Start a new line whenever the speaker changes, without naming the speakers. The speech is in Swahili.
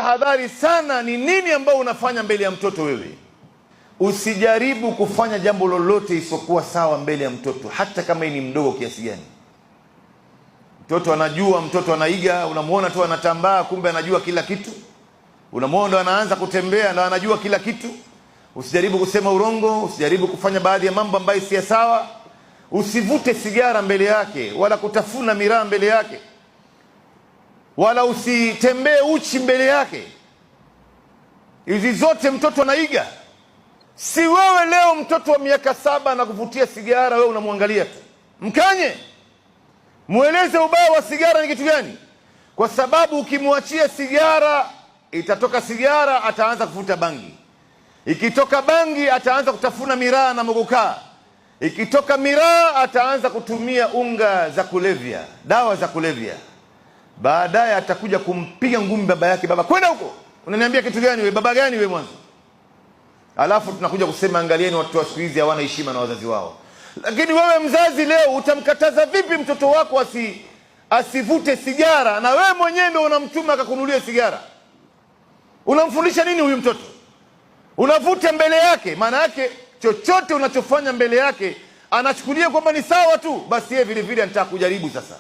tahadhari sana ni nini ambao unafanya mbele ya mtoto wewe. Usijaribu kufanya jambo lolote isipokuwa sawa mbele ya mtoto, hata kama ni mdogo kiasi gani. Mtoto anajua, mtoto anaiga, unamuona tu anatambaa, kumbe anajua kila kitu. Unamuona ndo anaanza kutembea na anajua kila kitu. Usijaribu kusema urongo, usijaribu kufanya baadhi ya mambo ambayo si sawa. Usivute sigara mbele yake, wala kutafuna miraa mbele yake, wala usitembee uchi mbele yake. Hizi zote mtoto anaiga. Si wewe leo mtoto wa miaka 7 na kuvutia sigara, wewe unamwangalia tu. Mkanye, mueleze ubaya wa sigara ni kitu gani, kwa sababu ukimwachia sigara, itatoka sigara ataanza kuvuta bangi. Ikitoka bangi ataanza kutafuna miraa na mogokaa. Ikitoka miraa ataanza kutumia unga za kulevya, dawa za kulevya. Baadaye atakuja kumpiga ngumi baba yake. Baba, kwenda huko, unaniambia kitu gani wewe? Baba gani wewe mwanzo? Alafu tunakuja kusema angalieni watu wa siku hizi hawana heshima na wazazi wao. Lakini wewe mzazi leo utamkataza vipi mtoto wako asivute sigara, na wewe mwenyewe ndio unamtuma akakununulia sigara? Unamfundisha nini huyu mtoto? Unavuta mbele yake, maana yake chochote unachofanya mbele yake anachukulia kwamba ni sawa tu. Basi yeye vile vile anataka kujaribu sasa.